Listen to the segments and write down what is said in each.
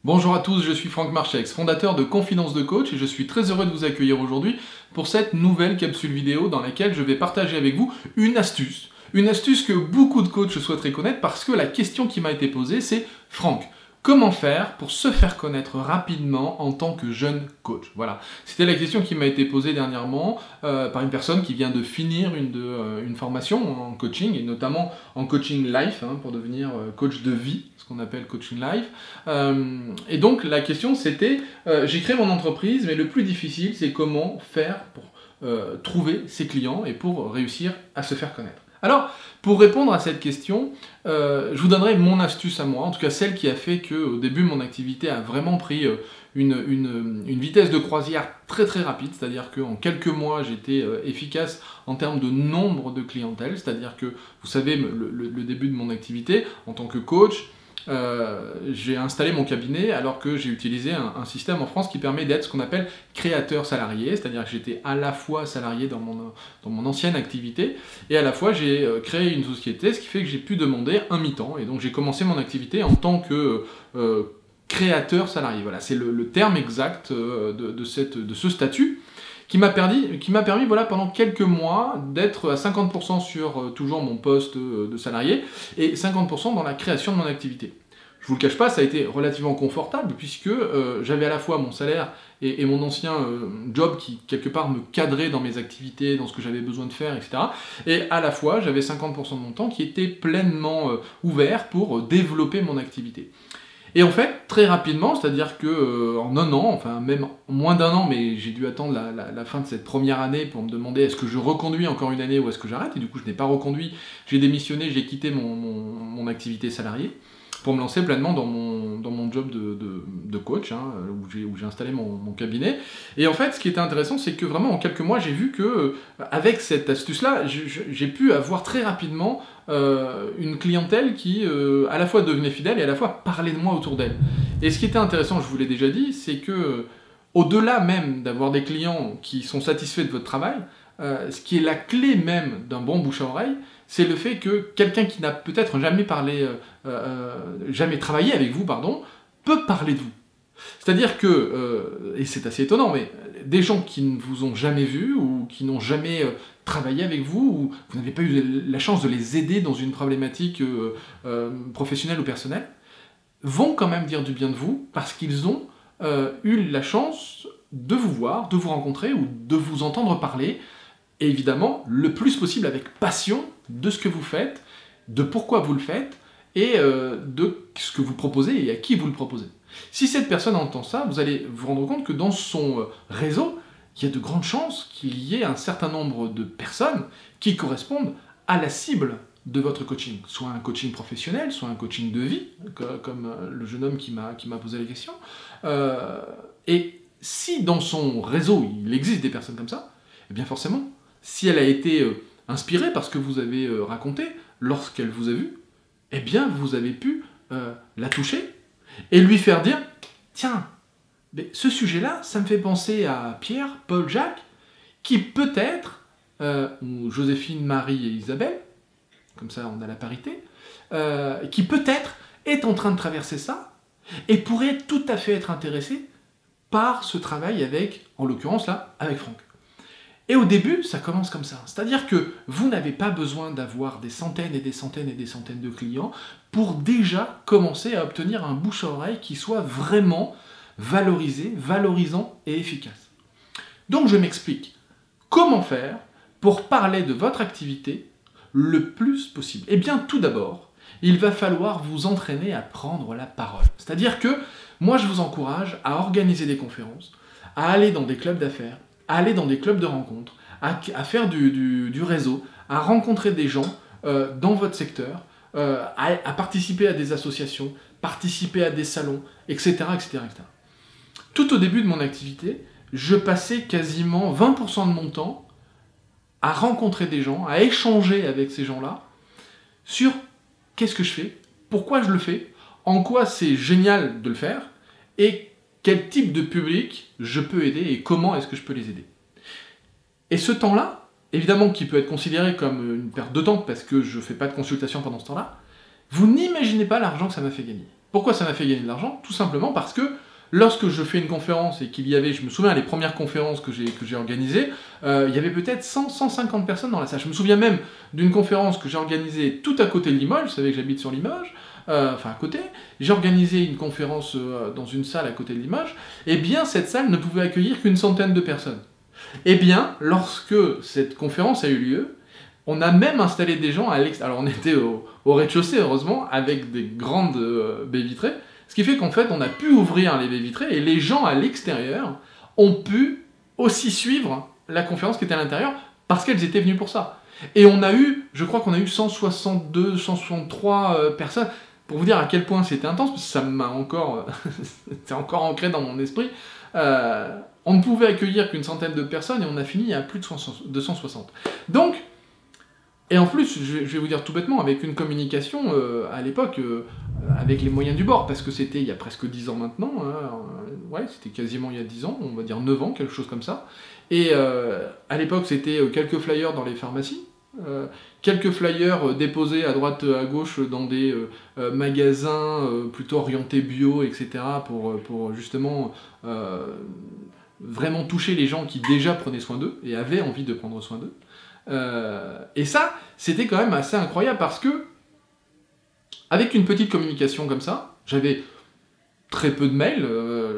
Bonjour à tous, je suis Franck Marchex, fondateur de Confidence de Coach et je suis très heureux de vous accueillir aujourd'hui pour cette nouvelle capsule vidéo dans laquelle je vais partager avec vous une astuce que beaucoup de coachs souhaiteraient connaître parce que la question qui m'a été posée c'est « Franck, comment faire pour se faire connaître rapidement en tant que jeune coach ?» Voilà, c'était la question qui m'a été posée dernièrement par une personne qui vient de finir une formation en coaching, et notamment en coaching life, pour devenir coach de vie, ce qu'on appelle coaching life. Et donc la question c'était, j'ai créé mon entreprise, mais le plus difficile c'est comment faire pour trouver ses clients et pour réussir à se faire connaître. Alors, pour répondre à cette question, je vous donnerai mon astuce à moi, en tout cas celle qui a fait qu'au début mon activité a vraiment pris une vitesse de croisière très très rapide, c'est-à-dire qu'en quelques mois j'étais efficace en termes de nombre de clientèle, c'est-à-dire que, vous savez, le début de mon activité en tant que coach, j'ai installé mon cabinet alors que j'ai utilisé un système en France qui permet d'être ce qu'on appelle créateur salarié, c'est-à-dire que j'étais à la fois salarié dans mon ancienne activité et à la fois j'ai créé une société, ce qui fait que j'ai pu demander un mi-temps, et donc j'ai commencé mon activité en tant que créateur salarié. Voilà, c'est le terme exact de ce statut qui m'a permis voilà, pendant quelques mois d'être à 50% sur toujours mon poste de salarié et 50% dans la création de mon activité. Je vous le cache pas, ça a été relativement confortable puisque j'avais à la fois mon salaire et mon ancien job qui quelque part me cadrait dans mes activités, dans ce que j'avais besoin de faire, etc. Et à la fois j'avais 50% de mon temps qui était pleinement ouvert pour développer mon activité. Et en fait, très rapidement, c'est-à-dire que en un an, enfin même moins d'un an, mais j'ai dû attendre la fin de cette première année pour me demander est-ce que je reconduis encore une année ou est-ce que j'arrête, et du coup je n'ai pas reconduit, j'ai démissionné, j'ai quitté mon activité salariée pour me lancer pleinement dans mon job de coach, où j'ai installé mon cabinet. Et en fait, ce qui était intéressant, c'est que vraiment en quelques mois, j'ai vu que avec cette astuce-là, j'ai pu avoir très rapidement une clientèle qui à la fois devenait fidèle et à la fois parlait de moi autour d'elle. Et ce qui était intéressant, je vous l'ai déjà dit, c'est que au-delà même d'avoir des clients qui sont satisfaits de votre travail, ce qui est la clé même d'un bon bouche à oreille, c'est le fait que quelqu'un qui n'a peut-être jamais jamais travaillé avec vous, peut parler de vous. C'est-à-dire que, et c'est assez étonnant, mais des gens qui ne vous ont jamais vu ou qui n'ont jamais travaillé avec vous, ou vous n'avez pas eu la chance de les aider dans une problématique professionnelle ou personnelle, vont quand même dire du bien de vous parce qu'ils ont eu la chance de vous voir, de vous rencontrer ou de vous entendre parler, et évidemment, le plus possible avec passion de ce que vous faites, de pourquoi vous le faites, et de ce que vous proposez et à qui vous le proposez. Si cette personne entend ça, vous allez vous rendre compte que dans son réseau, il y a de grandes chances qu'il y ait un certain nombre de personnes qui correspondent à la cible de votre coaching. Soit un coaching professionnel, soit un coaching de vie, comme le jeune homme qui m'a posé la question. Et si dans son réseau, il existe des personnes comme ça, eh bien forcément, si elle a été inspirée par ce que vous avez raconté lorsqu'elle vous a vu, eh bien vous avez pu la toucher et lui faire dire « Tiens, mais ce sujet-là, ça me fait penser à Pierre, Paul, Jacques, qui peut-être, ou Joséphine, Marie et Isabelle, comme ça on a la parité, qui peut-être est en train de traverser ça et pourrait tout à fait être intéressé par ce travail avec, en l'occurrence là, avec Franck. » Et au début, ça commence comme ça. C'est-à-dire que vous n'avez pas besoin d'avoir des centaines et des centaines et des centaines de clients pour déjà commencer à obtenir un bouche à oreille qui soit vraiment valorisé, valorisant et efficace. Donc je m'explique. Comment faire pour parler de votre activité le plus possible? Eh bien, tout d'abord, il va falloir vous entraîner à prendre la parole. C'est-à-dire que moi, je vous encourage à organiser des conférences, à aller dans des clubs d'affaires, à aller dans des clubs de rencontres, à faire du réseau, à rencontrer des gens dans votre secteur, à participer à des associations, participer à des salons, etc., etc., etc. Tout au début de mon activité, je passais quasiment 20% de mon temps à rencontrer des gens, à échanger avec ces gens-là sur qu'est-ce que je fais, pourquoi je le fais, en quoi c'est génial de le faire, et quel type de public je peux aider et comment est-ce que je peux les aider. Et ce temps-là, évidemment qui peut être considéré comme une perte de temps parce que je ne fais pas de consultation pendant ce temps-là, vous n'imaginez pas l'argent que ça m'a fait gagner. Pourquoi ça m'a fait gagner de l'argent? Tout simplement parce que lorsque je fais une conférence et qu'il y avait, je me souviens, les premières conférences que j'ai organisées, il y avait peut-être 100-150 personnes dans la salle. Je me souviens même d'une conférence que j'ai organisée tout à côté de Limoges, vous savez que j'habite sur Limoges, enfin à côté, j'ai organisé une conférence dans une salle à côté de Limoges, et bien cette salle ne pouvait accueillir qu'une centaine de personnes. Et bien, lorsque cette conférence a eu lieu, on a même installé des gens à l'extérieur. Alors on était au rez-de-chaussée, heureusement, avec des grandes baies vitrées, ce qui fait qu'en fait, on a pu ouvrir les baies vitrées et les gens à l'extérieur ont pu aussi suivre la conférence qui était à l'intérieur parce qu'elles étaient venues pour ça. Et on a eu, je crois qu'on a eu 162, 163 personnes. Pour vous dire à quel point c'était intense, parce que ça m'a encore, c'est encore ancré dans mon esprit. On ne pouvait accueillir qu'une centaine de personnes et on a fini à plus de 260. Donc, et en plus, je vais vous dire tout bêtement, avec une communication à l'époque, avec les moyens du bord, parce que c'était il y a presque 10 ans maintenant, hein, ouais, c'était quasiment il y a 10 ans, on va dire 9 ans, quelque chose comme ça. Et à l'époque, c'était quelques flyers dans les pharmacies, quelques flyers déposés à droite, à gauche dans des magasins plutôt orientés bio, etc., pour justement vraiment toucher les gens qui déjà prenaient soin d'eux et avaient envie de prendre soin d'eux. Et ça, c'était quand même assez incroyable parce que, avec une petite communication comme ça, j'avais très peu de mails.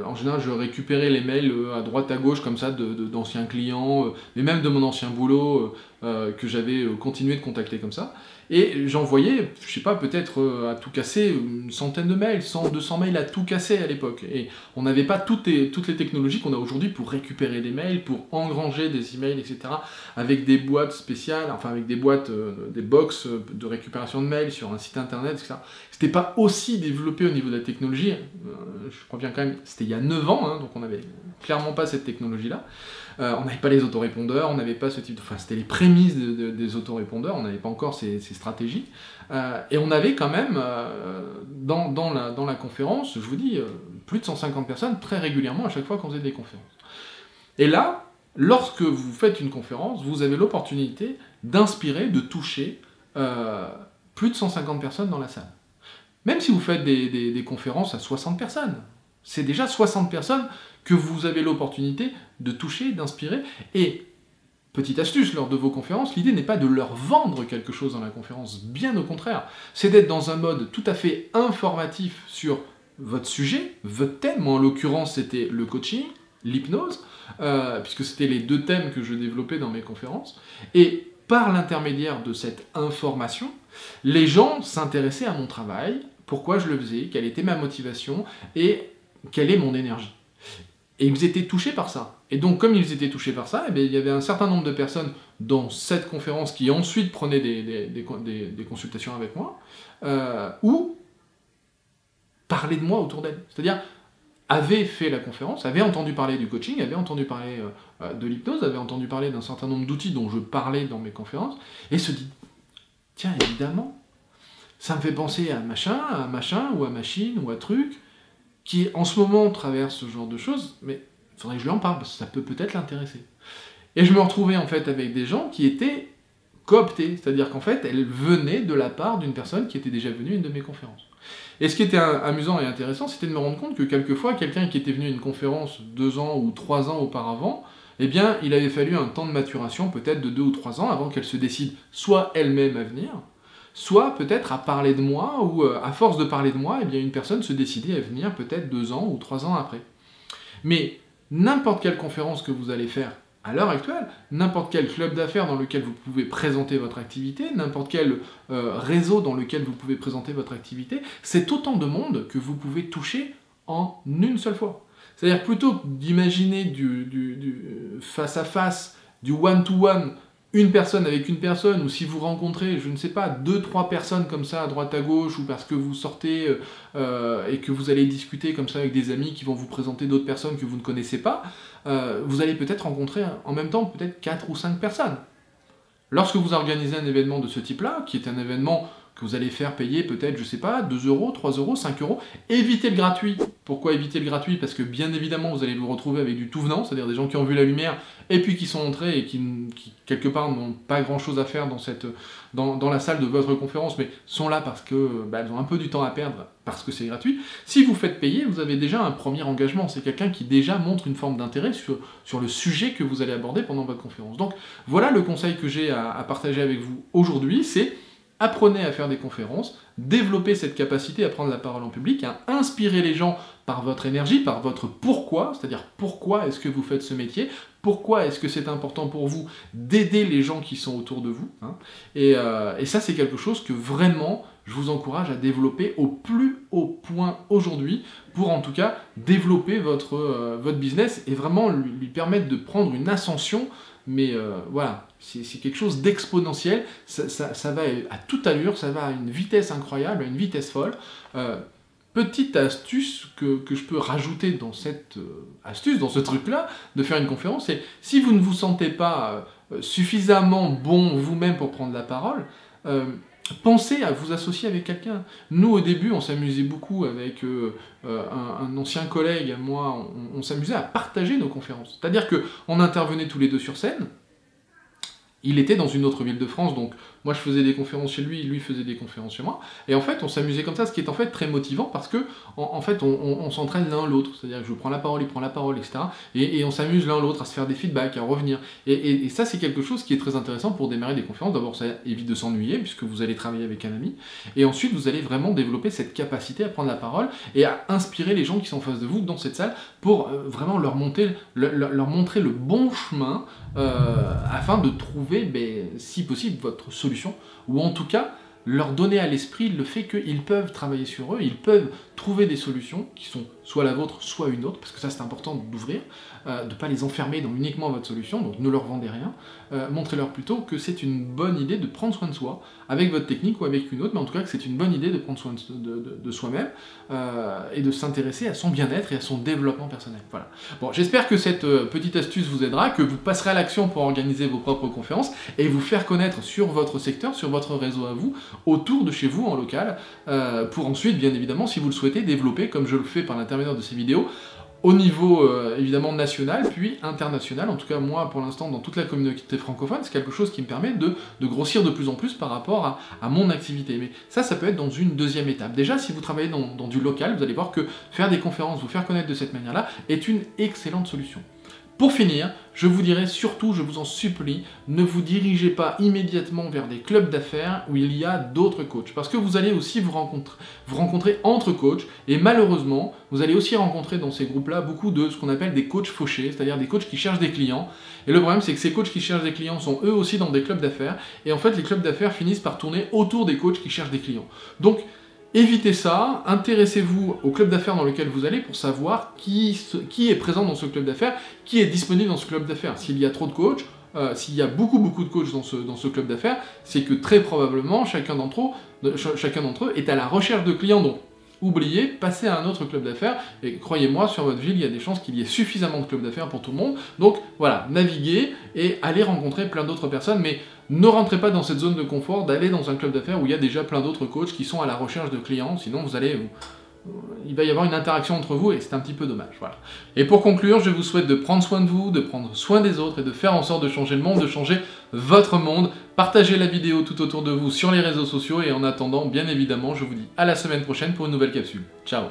En général, je récupérais les mails à droite à gauche comme ça d'anciens clients, mais même de mon ancien boulot que j'avais continué de contacter comme ça. Et j'envoyais, je sais pas, peut-être à tout casser, une centaine de mails, 100, 200 mails à tout casser à l'époque. Et on n'avait pas toutes les technologies qu'on a aujourd'hui pour récupérer des mails, pour engranger des emails, etc. Avec des boîtes spéciales, enfin avec des boîtes, des box de récupération de mails sur un site internet, etc. C'était pas aussi développé au niveau de la technologie. Je crois bien quand même, c'était il y a 9 ans, hein, donc on n'avait clairement pas cette technologie-là. On n'avait pas les autorépondeurs, on n'avait pas ce type de... Enfin, c'était les prémices des autorépondeurs, on n'avait pas encore ces stratégies. Et on avait quand même, dans la conférence, je vous dis, plus de 150 personnes très régulièrement à chaque fois qu'on faisait des conférences. Et là, lorsque vous faites une conférence, vous avez l'opportunité d'inspirer, de toucher plus de 150 personnes dans la salle. Même si vous faites des conférences à 60 personnes, c'est déjà 60 personnes que vous avez l'opportunité de toucher, d'inspirer. Et, petite astuce, lors de vos conférences, l'idée n'est pas de leur vendre quelque chose dans la conférence, bien au contraire. C'est d'être dans un mode tout à fait informatif sur votre sujet, votre thème. Moi, en l'occurrence, c'était le coaching, l'hypnose, puisque c'était les deux thèmes que je développais dans mes conférences. Et par l'intermédiaire de cette information, les gens s'intéressaient à mon travail, pourquoi je le faisais, quelle était ma motivation et quelle est mon énergie. Et ils étaient touchés par ça. Et donc, comme ils étaient touchés par ça, eh bien, il y avait un certain nombre de personnes dans cette conférence qui ensuite prenaient des consultations avec moi, ou parlaient de moi autour d'elles. C'est-à-dire, avaient fait la conférence, avaient entendu parler du coaching, avaient entendu parler de l'hypnose, avaient entendu parler d'un certain nombre d'outils dont je parlais dans mes conférences, et se disent, tiens, évidemment, ça me fait penser à machin, ou à machine, ou à truc, qui en ce moment traverse ce genre de choses, mais il faudrait que je lui en parle, parce que ça peut peut-être l'intéresser. Et je me retrouvais en fait avec des gens qui étaient cooptés, c'est-à-dire qu'en fait, elles venaient de la part d'une personne qui était déjà venue à une de mes conférences. Et ce qui était amusant et intéressant, c'était de me rendre compte que quelquefois, quelqu'un qui était venu à une conférence 2 ans ou 3 ans auparavant, eh bien, il avait fallu un temps de maturation, peut-être de 2 ou 3 ans, avant qu'elle se décide soit elle-même à venir, soit peut-être à parler de moi, ou à force de parler de moi, eh bien une personne se décidait à venir peut-être 2 ans ou 3 ans après. Mais n'importe quelle conférence que vous allez faire à l'heure actuelle, n'importe quel club d'affaires dans lequel vous pouvez présenter votre activité, n'importe quel réseau dans lequel vous pouvez présenter votre activité, c'est autant de monde que vous pouvez toucher en une seule fois. C'est-à-dire plutôt que d'imaginer du face-à-face, du one-to-one, une personne avec une personne, ou si vous rencontrez, je ne sais pas, 2-3 personnes comme ça à droite à gauche, ou parce que vous sortez et que vous allez discuter comme ça avec des amis qui vont vous présenter d'autres personnes que vous ne connaissez pas, vous allez peut-être rencontrer en même temps peut-être 4 ou 5 personnes. Lorsque vous organisez un événement de ce type-là, qui est un événement que vous allez faire payer peut-être, je sais pas, 2 euros, 3 euros, 5 euros. Évitez le gratuit. Pourquoi éviter le gratuit? Parce que bien évidemment, vous allez vous retrouver avec du tout venant, c'est-à-dire des gens qui ont vu la lumière et puis qui sont entrés et qui quelque part, n'ont pas grand-chose à faire dans la salle de votre conférence, mais sont là parce que elles ont un peu du temps à perdre, parce que c'est gratuit. Si vous faites payer, vous avez déjà un premier engagement. C'est quelqu'un qui déjà montre une forme d'intérêt sur le sujet que vous allez aborder pendant votre conférence. Donc voilà le conseil que j'ai à partager avec vous aujourd'hui, c'est apprenez à faire des conférences, développez cette capacité à prendre la parole en public, à inspirer les gens par votre énergie, par votre pourquoi, c'est-à-dire pourquoi est-ce que vous faites ce métier, pourquoi est-ce que c'est important pour vous d'aider les gens qui sont autour de vous, hein. Et ça, c'est quelque chose que vraiment, je vous encourage à développer au plus haut point aujourd'hui, pour en tout cas développer votre business et vraiment lui permettre de prendre une ascension. Mais voilà, c'est quelque chose d'exponentiel, ça va à toute allure, ça va à une vitesse incroyable, à une vitesse folle. Petite astuce que je peux rajouter dans cette astuce, dans ce truc-là, de faire une conférence, c'est si vous ne vous sentez pas suffisamment bon vous-même pour prendre la parole, pensez à vous associer avec quelqu'un. Nous, au début, on s'amusait beaucoup avec un ancien collègue, moi, on s'amusait à partager nos conférences. C'est-à-dire qu'on intervenait tous les deux sur scène. Il était dans une autre ville de France, donc moi je faisais des conférences chez lui, lui faisait des conférences chez moi, et en fait on s'amusait comme ça, ce qui est en fait très motivant, parce que en fait on s'entraîne l'un l'autre, c'est-à-dire que je prends la parole, il prend la parole, etc. Et on s'amuse l'un l'autre à se faire des feedbacks, à revenir. Et ça c'est quelque chose qui est très intéressant pour démarrer des conférences. D'abord ça évite de s'ennuyer, puisque vous allez travailler avec un ami, et ensuite vous allez vraiment développer cette capacité à prendre la parole, et à inspirer les gens qui sont en face de vous dans cette salle, pour vraiment leur montrer le bon chemin, afin de trouver, si possible, votre solution, ou en tout cas leur donner à l'esprit le fait qu'ils peuvent travailler sur eux, ils peuvent trouver des solutions qui sont soit la vôtre, soit une autre, parce que ça c'est important d'ouvrir, de ne pas les enfermer dans uniquement votre solution, donc ne leur vendez rien, montrez-leur plutôt que c'est une bonne idée de prendre soin de soi, avec votre technique ou avec une autre, mais en tout cas que c'est une bonne idée de prendre soin de soi-même, et de s'intéresser à son bien-être et à son développement personnel. Voilà. Bon, j'espère que cette petite astuce vous aidera, que vous passerez à l'action pour organiser vos propres conférences, et vous faire connaître sur votre secteur, sur votre réseau à vous, autour de chez vous en local, pour ensuite, bien évidemment, si vous le souhaitez, développer, comme je le fais par l'intermédiaire de ces vidéos, au niveau évidemment national, puis international. En tout cas, moi, pour l'instant, dans toute la communauté francophone, c'est quelque chose qui me permet de grossir de plus en plus par rapport à mon activité. Mais ça peut être dans une deuxième étape. Déjà, si vous travaillez dans du local, vous allez voir que faire des conférences, vous faire connaître de cette manière-là, est une excellente solution. Pour finir, je vous dirais surtout, je vous en supplie, ne vous dirigez pas immédiatement vers des clubs d'affaires où il y a d'autres coachs, parce que vous allez aussi vous rencontrer entre coachs, et malheureusement, vous allez aussi rencontrer dans ces groupes-là beaucoup de ce qu'on appelle des coachs fauchés, c'est-à-dire des coachs qui cherchent des clients, et le problème c'est que ces coachs qui cherchent des clients sont eux aussi dans des clubs d'affaires, et en fait les clubs d'affaires finissent par tourner autour des coachs qui cherchent des clients. Donc, évitez ça, intéressez-vous au club d'affaires dans lequel vous allez pour savoir qui est présent dans ce club d'affaires, qui est disponible dans ce club d'affaires. S'il y a trop de coachs, s'il y a beaucoup de coachs dans ce club d'affaires, c'est que très probablement chacun d'entre eux est à la recherche de clients. Donc oubliez, passez à un autre club d'affaires, et croyez-moi, sur votre ville, il y a des chances qu'il y ait suffisamment de clubs d'affaires pour tout le monde. Donc voilà, naviguez et allez rencontrer plein d'autres personnes, mais ne rentrez pas dans cette zone de confort d'aller dans un club d'affaires où il y a déjà plein d'autres coachs qui sont à la recherche de clients, sinon il va y avoir une interaction entre vous et c'est un petit peu dommage. Voilà. Et pour conclure, je vous souhaite de prendre soin de vous, de prendre soin des autres et de faire en sorte de changer le monde, de changer votre monde. Partagez la vidéo tout autour de vous sur les réseaux sociaux et en attendant, bien évidemment, je vous dis à la semaine prochaine pour une nouvelle capsule. Ciao!